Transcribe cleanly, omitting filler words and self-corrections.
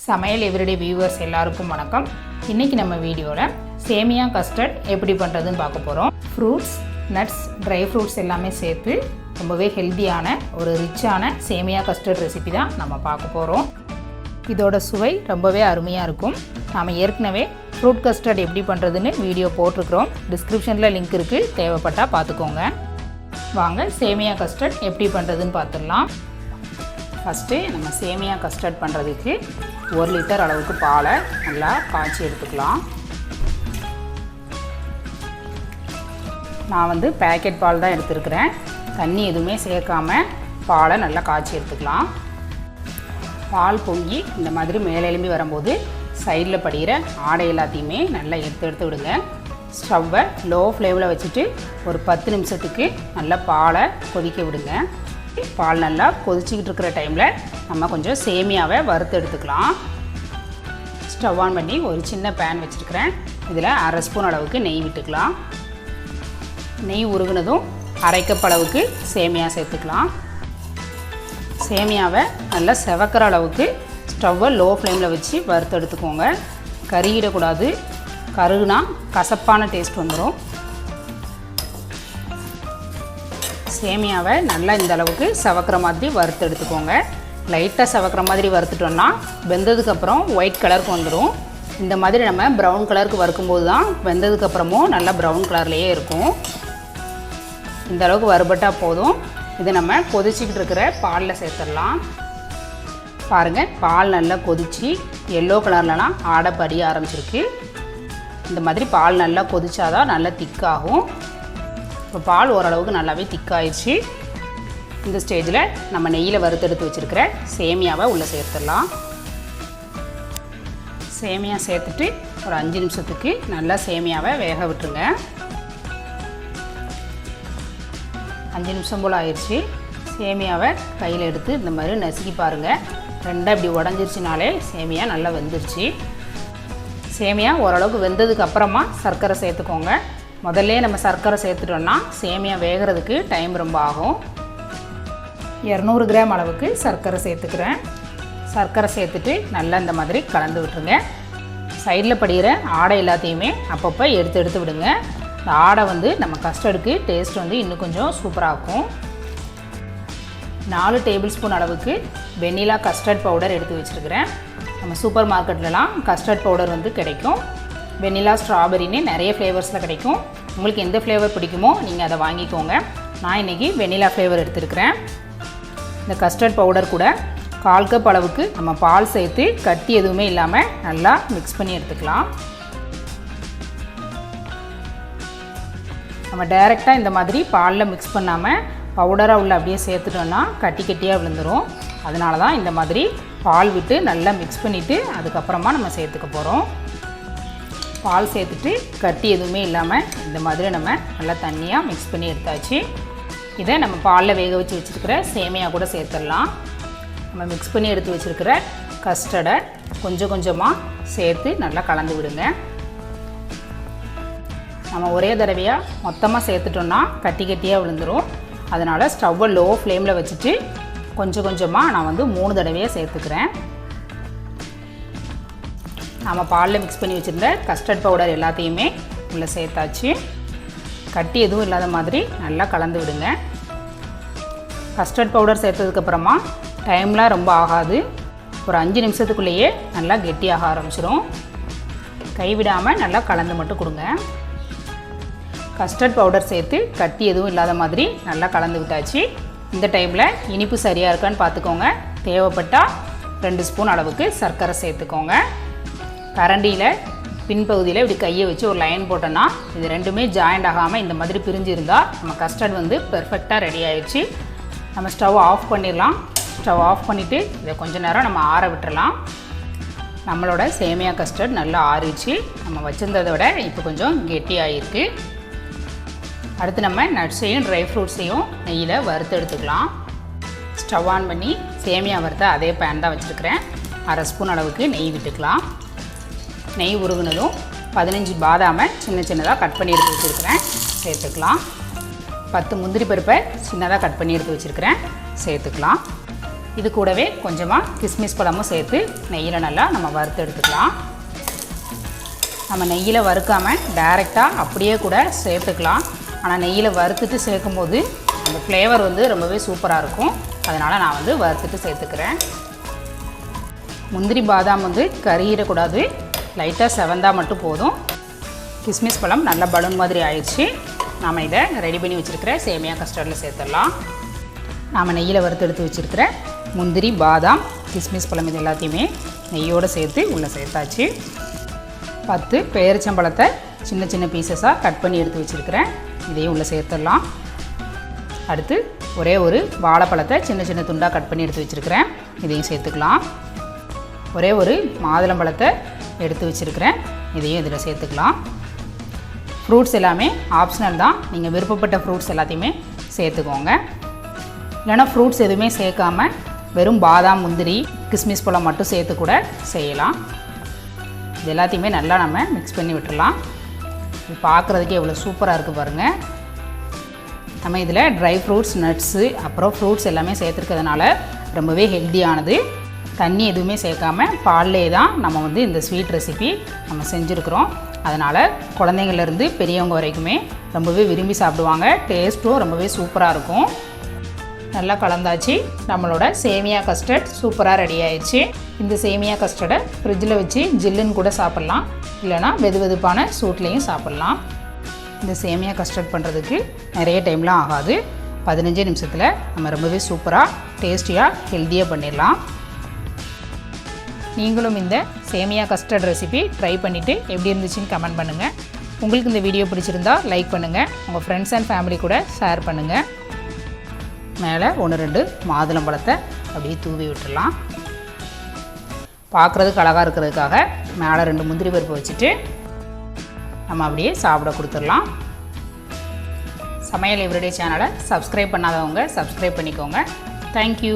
சமையல் everyday viewers எல்லாருக்கும் வணக்கம். இன்றைக்கி நம்ம வீடியோவில் சேமியா கஸ்டர்ட் எப்படி பண்ணுறதுன்னு பார்க்க போகிறோம். ஃப்ரூட்ஸ், நட்ஸ், ட்ரை ஃப்ரூட்ஸ் எல்லாமே சேர்த்து ரொம்பவே ஹெல்த்தியான ஒரு ரிச்சான சேமியா கஸ்டர்ட் ரெசிபி தான் நம்ம பார்க்க போகிறோம். இதோட சுவை ரொம்பவே அருமையாக இருக்கும். நாம் ஏற்கனவே ஃப்ரூட் கஸ்டர்ட் எப்படி பண்ணுறதுன்னு வீடியோ போட்டிருக்கிறோம். டிஸ்கிரிப்ஷனில் லிங்க் இருக்குது, தேவைப்பட்டால் பார்த்துக்கோங்க. வாங்க சேமியா கஸ்டர்ட் எப்படி பண்ணுறதுன்னு பார்த்துடலாம். ஃபஸ்ட்டு நம்ம சேமியா கஸ்டர்ட் பண்ணுறதுக்கு 1 லிட்டர் அளவுக்கு பாலை நல்லா காய்ச்சி எடுத்துக்கலாம். நான் பேக்கெட் பால் தான் எடுத்துருக்கிறேன். தண்ணி எதுவுமே சேர்க்காம பாலை நல்லா காய்ச்சி எடுத்துக்கலாம். பால் பொங்கி இந்த மாதிரி மேலே எழும்பி வரும்போது சைடில் படிகிற ஆடை எல்லாத்தையுமே நல்லா எடுத்து விடுங்க. ஸ்டவ்வை லோ ஃப்ளேமில் வச்சுட்டு ஒரு 10 நிமிஷத்துக்கு நல்லா பாலை கொதிக்க விடுங்க. பால் நல்லா கொதிச்சிக்கிட்டு இருக்கிற டைமில் நம்ம கொஞ்சம் சேமியாவை வறுத்து எடுத்துக்கலாம். ஸ்டவ் ஆன் பண்ணி ஒரு சின்ன பேன் வச்சுருக்கிறேன். இதில் 1/2 ஸ்பூன் அளவுக்கு நெய் விட்டுக்கலாம். நெய் உருகுனதும் 1/2 கப் அளவுக்கு சேமியா சேர்த்துக்கலாம். சேமியாவை நல்லா செவக்கிற அளவுக்கு ஸ்டவ்வை லோ ஃப்ளேமில் வச்சு வறுத்து எடுத்துக்கோங்க. கருகிடக்கூடாது. கருகுனா கசப்பான டேஸ்ட் வந்துடும். சேமியாவை நல்லா இந்த அளவுக்கு செவக்கிற மாதிரி வறுத்து எடுத்துக்கோங்க. லைட்டாக செவக்கிற மாதிரி வறுத்துட்டோன்னா வெந்ததுக்கப்புறம் ஒயிட் கலருக்கு வந்துடும். இந்த மாதிரி நம்ம ப்ரௌன் கலருக்கு வறுக்கும்போது தான் வெந்ததுக்கப்புறமும் நல்லா ப்ரௌன் கலர்லேயே இருக்கும். இந்த அளவுக்கு வறுபட்டால் போதும். இதை நம்ம கொதிச்சிக்கிட்டு இருக்கிற பாலில் சேர்த்துடலாம். பாருங்கள், பால் நல்லா கொதித்து எல்லோ கலர்லலாம் ஆடை படிய ஆரம்பிச்சிருக்கு. இந்த மாதிரி பால் நல்லா கொதிச்சாதான் நல்லா திக்காகும். இப்போ பால் ஓரளவுக்கு நல்லாவே திக்காயிடுச்சு. இந்த ஸ்டேஜில் நம்ம நெய்யில் வறுத்தெடுத்து வச்சுருக்கிற சேமியாவை உள்ளே சேர்த்துடலாம். சேமியா சேர்த்துட்டு ஒரு 5 நிமிஷத்துக்கு நல்லா சேமியாவை வேக விட்டுருங்க. 5 நிமிஷம் போல் ஆயிடுச்சு. சேமியாவை கையில் எடுத்து இந்த மாதிரி நசுக்கி பாருங்கள். ரெண்டாக இப்படி உடஞ்சிருச்சினாலே சேமியா நல்லா வெந்துருச்சு. சேமியா ஓரளவுக்கு வெந்ததுக்கு அப்புறமா சர்க்கரை சேர்த்துக்கோங்க. முதல்ல நம்ம சர்க்கரை சேர்த்துட்டோன்னா சேமியா வேகிறதுக்கு டைம் ரொம்ப ஆகும். 200 கிராம் அளவுக்கு சர்க்கரை சேர்த்துக்கிறேன். சர்க்கரை சேர்த்துட்டு நல்லா இந்த மாதிரி கலந்து விட்டுருங்க. சைடில் படிகிற ஆடை எல்லாத்தையுமே அப்பப்போ எடுத்து விடுங்க. இந்த ஆடை நம்ம கஸ்டர்டுக்கு டேஸ்ட் இன்னும் கொஞ்சம் சூப்பராக இருக்கும். 4 டேபிள் ஸ்பூன் அளவுக்கு வெண்ணிலா கஸ்டர்ட் பவுடர் எடுத்து வச்சுருக்கிறேன். நம்ம சூப்பர் மார்க்கெட்லலாம் கஸ்டர்ட் பவுடர் கிடைக்கும். வெண்ணிலா, ஸ்ட்ராபெரின்னு நிறைய ஃப்ளேவர்ஸில் கிடைக்கும். உங்களுக்கு எந்த ஃப்ளேவர் பிடிக்குமோ நீங்கள் அதை வாங்கிக்கோங்க. நான் இன்றைக்கி வெண்ணிலா ஃப்ளேவர் எடுத்துருக்கிறேன். இந்த கஸ்டர்ட் பவுடர் கூட 1/4 கப் அளவுக்கு நம்ம பால் சேர்த்து கட்டி எதுவுமே இல்லாமல் நல்லா மிக்ஸ் பண்ணி எடுத்துக்கலாம். நம்ம டைரெக்டாக இந்த மாதிரி பாலில் மிக்ஸ் பண்ணாமல் பவுடராக உள்ள அப்படியே சேர்த்துட்டோன்னா கட்டியாக விழுந்துடும். அதனால தான் இந்த மாதிரி பால் விட்டு நல்லா மிக்ஸ் பண்ணிவிட்டு அதுக்கப்புறமா நம்ம சேர்த்துக்க போகிறோம். பால் சேர்த்துட்டு கட்டி எதுவுமே இல்லாமல் இந்த மாதிரி நம்ம நல்லா தண்ணியாக மிக்ஸ் பண்ணி எடுத்தாச்சு. இதை நம்ம பாலில் வேக வச்சு வச்சுருக்கிற சேமியா கூட சேர்த்துடலாம். நம்ம மிக்ஸ் பண்ணி எடுத்து வச்சுருக்கிற கஸ்டர்டை கொஞ்சம் கொஞ்சமாக சேர்த்து நல்லா கலந்து விடுங்க. நம்ம ஒரே தடவையாக மொத்தமாக சேர்த்துட்டோன்னா கட்டியாக விழுந்துடும். அதனால் ஸ்டவ்வை லோ ஃப்ளேமில் வச்சுட்டு கொஞ்சம் கொஞ்சமாக நான் 3 தடவையாக சேர்த்துக்கிறேன். நம்ம பாலில் மிக்ஸ் பண்ணி வச்சுருந்த கஸ்டர்ட் பவுடர் எல்லாத்தையுமே உள்ளே சேர்த்தாச்சு. கட்டி எதுவும் இல்லாத மாதிரி நல்லா கலந்து விடுங்க. கஸ்டர்ட் பவுடர் சேர்த்ததுக்கப்புறமா டைம்லாம் ரொம்ப ஆகாது. ஒரு 5 நிமிஷத்துக்குள்ளேயே நல்லா கெட்டியாக ஆரம்பிச்சிடும். கைவிடாமல் நல்லா கலந்து மட்டும் கொடுங்க. கஸ்டர்ட் பவுடர் சேர்த்து கட்டி எதுவும் இல்லாத மாதிரி நல்லா கலந்து விட்டாச்சு. இந்த டைமில் இனிப்பு சரியாக இருக்கான்னு பார்த்துக்கோங்க. தேவைப்பட்டால் 2 ஸ்பூன் அளவுக்கு சர்க்கரை சேர்த்துக்கோங்க. கரண்டியில் பின்பகுதியில் இப்படி கையை வச்சு ஒரு லைன் போட்டோன்னா இது ரெண்டுமே ஜாயிண்ட் ஆகாமல் இந்த மாதிரி பிரிஞ்சு இருந்தால் நம்ம கஸ்டர்ட் பெர்ஃபெக்டாக ரெடி ஆகிடுச்சு. நம்ம ஸ்டவ் ஆஃப் பண்ணிடலாம். ஸ்டவ் ஆஃப் பண்ணிவிட்டு இதை கொஞ்சம் நேரம் நம்ம ஆற விட்டுறலாம். நம்மளோட சேமியா கஸ்டர்ட் நல்லா ஆறிச்சு. நம்ம வச்சுருந்ததை விட இப்போ கொஞ்சம் கெட்டியாகிருக்கு. அடுத்து நம்ம நட்ஸையும் ட்ரை ஃப்ரூட்ஸையும் நெய்யில் வறுத்து எடுத்துக்கலாம். ஸ்டவ் ஆன் பண்ணி சேமியா வறுத்த அதே பேன் தான் வச்சுருக்கிறேன். 1/2 ஸ்பூன் அளவுக்கு நெய் விட்டுக்கலாம். நெய் உருகுனதும் 15 பாதாமை சின்னதாக கட் பண்ணி எடுத்து வச்சுருக்கிறேன், சேர்த்துக்கலாம். 10 முந்திரி பருப்பை சின்னதாக கட் பண்ணி எடுத்து வச்சுருக்கிறேன், சேர்த்துக்கலாம். இது கூடவே கொஞ்சமாக கிஸ்மிஸ் பழமும் சேர்த்து நெய்யில் நல்லா நம்ம வறுத்து எடுத்துக்கலாம். நம்ம நெய்யில் வறுக்காமல் டைரெக்டாக அப்படியே கூட சேர்த்துக்கலாம். ஆனால் நெய்யில் வறுத்துட்டு சேர்க்கும்போது அந்த ஃப்ளேவர் வந்து ரொம்பவே சூப்பராக இருக்கும். அதனால் நான் வந்து வறுத்துட்டு சேர்த்துக்கிறேன். முந்திரி பாதாம் வந்து கறியிடக்கூடாது, லைட்டாக செவந்தால் மட்டும் போதும். கிஸ்மிஸ் பழம் நல்லா பலூன் மாதிரி ஆயிடுச்சு. நாம் இதை ரெடி பண்ணி வச்சுருக்கிற சேமியா கஸ்டர்டில் சேர்த்துடலாம். நாம் நெய்யில் வறுத்து எடுத்து வச்சுருக்கிற முந்திரி பாதாம் கிஸ்மிஸ் பழம் இது எல்லாத்தையுமே நெய்யோடு சேர்த்து உள்ளே சேர்த்தாச்சு. 10 பேரிச்சம்பழத்தை சின்ன சின்ன பீசஸாக கட் பண்ணி எடுத்து வச்சுருக்கிறேன். இதையும் உள்ளே சேர்த்துடலாம். அடுத்து ஒரே ஒரு வாழைப்பழத்தை சின்ன சின்ன துண்டாக கட் பண்ணி எடுத்து வச்சுருக்கிறேன். இதையும் சேர்த்துக்கலாம். ஒரே ஒரு மாதுளம்பழத்தை எடுத்து வச்சுருக்கிறேன். இதையும் இதில் சேர்த்துக்கலாம். ஃப்ரூட்ஸ் எல்லாமே ஆப்ஷனல் தான். நீங்கள் விருப்பப்பட்ட ஃப்ரூட்ஸ் எல்லாத்தையுமே சேர்த்துக்கோங்க. இல்லைனா ஃப்ரூட்ஸ் எதுவுமே சேர்க்காமல் வெறும் பாதாம் முந்திரி கிஸ்மிஸ் பழம் மட்டும் சேர்த்து கூட செய்யலாம். இது எல்லாத்தையுமே நல்லா நம்ம மிக்ஸ் பண்ணி விட்டுடலாம். இது பார்க்குறதுக்கே எவ்வளோ சூப்பராக இருக்குது பாருங்கள். நம்ம இதில் ட்ரை ஃப்ரூட்ஸ் நட்ஸு அப்புறம் ஃப்ரூட்ஸ் எல்லாமே சேர்த்துருக்கிறதுனால ரொம்பவே ஹெல்த்தியானது. தண்ணி எதுவுமே சேர்க்காமல் பால்லே தான் நம்ம வந்து இந்த ஸ்வீட் ரெசிபி நம்ம செஞ்சுருக்குறோம். அதனால் குழந்தைங்கள்லேருந்து பெரியவங்க வரைக்குமே ரொம்பவே விரும்பி சாப்பிடுவாங்க. டேஸ்ட்டும் ரொம்பவே சூப்பராக இருக்கும். நல்லா கலந்தாச்சு. நம்மளோட சேமியா கஸ்டர்ட் சூப்பராக ரெடி ஆயிடுச்சு. இந்த சேமியா கஸ்டர்டை ஃப்ரிட்ஜில் வச்சு ஜில்லுன்னு கூட சாப்பிட்லாம், இல்லைனா வெது வெதுப்பான சூட்லேயும் சாப்பிட்லாம். இந்த சேமியா கஸ்டர்ட் பண்ணுறதுக்கு நிறைய டைம்லாம் ஆகாது. 15 நிமிஷத்தில் நம்ம ரொம்பவே சூப்பராக டேஸ்டியாக ஹெல்த்தியாக பண்ணிடலாம். நீங்களும் இந்த சேமியா கஸ்டர்ட் ரெசிபி ட்ரை பண்ணிவிட்டு எப்படி இருந்துச்சுன்னு கமெண்ட் பண்ணுங்கள். உங்களுக்கு இந்த வீடியோ பிடிச்சிருந்தா லைக் பண்ணுங்கள். உங்கள் ஃப்ரெண்ட்ஸ் அண்ட் ஃபேமிலி கூட ஷேர் பண்ணுங்கள். மேலே 1-2 மாதுளம்பழத்தை அப்படியே தூவி விட்டுடலாம். பார்க்குறதுக்கு அழகாக இருக்கிறதுக்காக மேலே 2 முந்திரி பருப்பு வச்சுட்டு நம்ம அப்படியே சாப்பிட கொடுத்துடலாம். சமையல் எவ்ரிடே சேனலை சப்ஸ்கிரைப் பண்ணாதவங்க சப்ஸ்கிரைப் பண்ணிக்கோங்க. தேங்க்யூ.